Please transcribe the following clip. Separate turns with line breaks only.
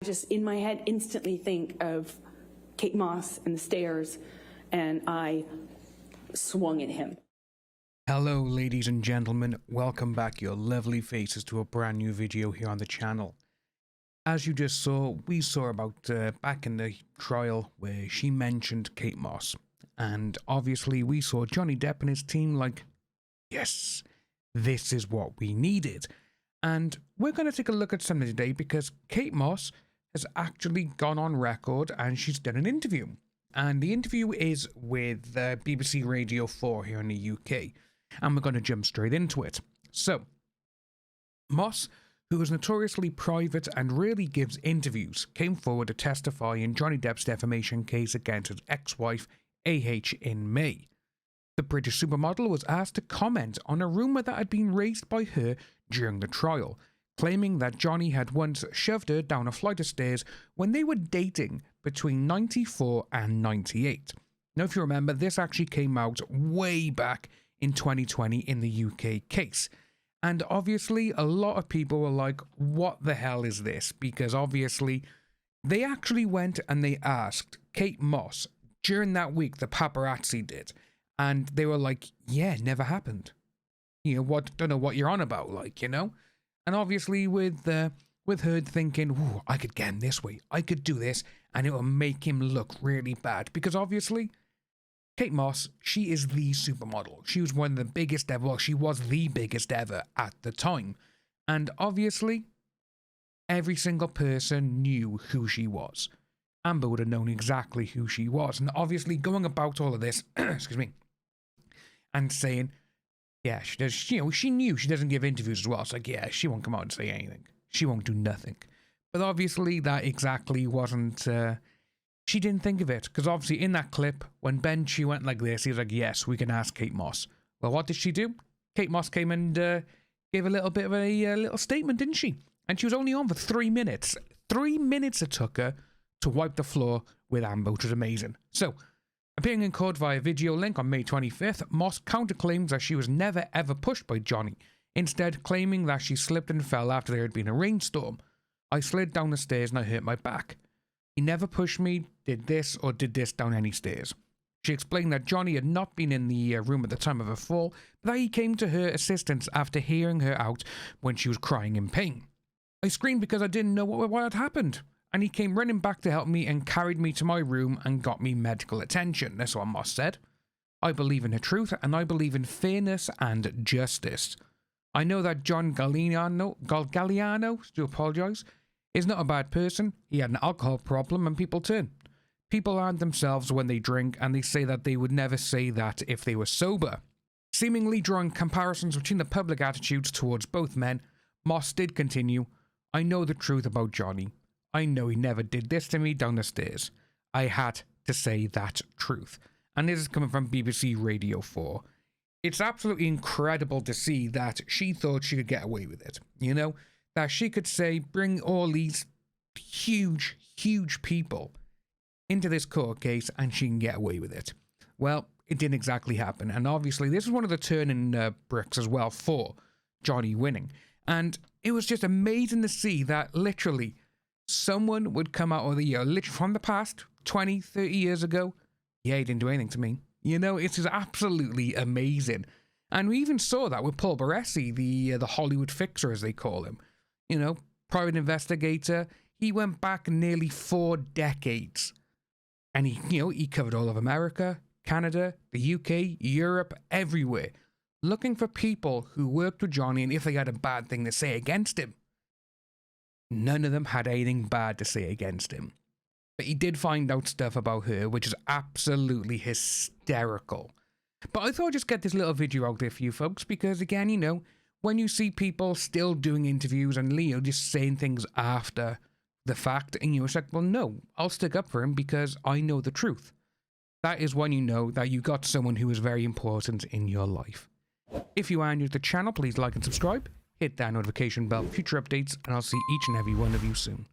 Just in my head instantly think of Kate Moss and the stairs, and I swung at him.
Hello ladies and gentlemen, welcome back your lovely faces to a brand new video here on the channel. As you just saw, we saw about back in the trial where she mentioned Kate Moss, and obviously we saw Johnny Depp and his team like, yes, this is what we needed. And we're going to take a look at something today because Kate Moss has actually gone on record and she's done an interview. And the interview is with BBC Radio 4 here in the UK. And we're going to jump straight into it. So, Moss, who is notoriously private and rarely gives interviews, came forward to testify in Johnny Depp's defamation case against his ex-wife, AH, in May. The British supermodel was asked to comment on a rumour that had been raised by her during the trial, claiming that Johnny had once shoved her down a flight of stairs when they were dating between 94 and 98. Now, if you remember, this actually came out way back in 2020 in the UK case. And obviously, a lot of people were like, what the hell is this? Because obviously, they actually went and they asked Kate Moss during that week, the paparazzi did. And they were like, yeah, never happened. You know, what? Don't know what you're on about, like, you know? And obviously with her thinking, ooh, I could get him this way, I could do this, and it will make him look really bad. Because obviously, Kate Moss, she is the supermodel. She was one of the biggest ever, well, she was the biggest ever at the time. And obviously, every single person knew who she was. Amber would have known exactly who she was. And obviously, going about all of this, excuse me, and saying, yeah, she does. You know, she knew she doesn't give interviews as well. It's like, yeah, she won't come out and say anything. She won't do nothing. But obviously, that exactly wasn't. She didn't think of it because obviously, in that clip, when Ben Chu went like this, he was like, "Yes, we can ask Kate Moss." Well, what did she do? Kate Moss came and gave a little bit of a little statement, didn't she? And she was only on for 3 minutes. 3 minutes it took her to wipe the floor with Amber, which was amazing. So, appearing in court via video link on May 25th, Moss counterclaims that she was never ever pushed by Johnny, instead claiming that she slipped and fell after there had been a rainstorm. I slid down the stairs and I hurt my back. He never pushed me, did this or did this down any stairs. She explained that Johnny had not been in the room at the time of her fall, but that he came to her assistance after hearing her out when she was crying in pain. I screamed because I didn't know what had happened. And he came running back to help me and carried me to my room and got me medical attention. That's what Moss said. I believe in the truth and I believe in fairness and justice. I know that John Galliano, do apologise, is not a bad person. He had an alcohol problem and people turn. People aren't themselves when they drink and they say that they would never say that if they were sober. Seemingly drawing comparisons between the public attitudes towards both men, Moss did continue, I know the truth about Johnny. I know he never did this to me down the stairs. I had to say that truth. And this is coming from BBC Radio 4. It's absolutely incredible to see that she thought she could get away with it. You know, that she could say, bring all these huge, huge people into this court case and she can get away with it. Well, it didn't exactly happen. And obviously, this is one of the turning bricks as well for Johnny winning. And it was just amazing to see that literally someone would come out of the year, literally from the past, 20, 30 years ago. Yeah, he didn't do anything to me. You know, it's just absolutely amazing. And we even saw that with Paul Baresi, the Hollywood fixer, as they call him. You know, private investigator. He went back nearly 4 decades. And he covered all of America, Canada, the UK, Europe, everywhere. Looking for people who worked with Johnny and if they had a bad thing to say against him. None of them had anything bad to say against him. But he did find out stuff about her, which is absolutely hysterical. But I thought I'd just get this little video out there for you folks, because again, you know, when you see people still doing interviews and Leo just saying things after the fact, and you're like, well, no, I'll stick up for him because I know the truth. That is when you know that you got someone who is very important in your life. If you are new to the channel, please like and subscribe. Hit that notification bell for future updates, and I'll see each and every one of you soon.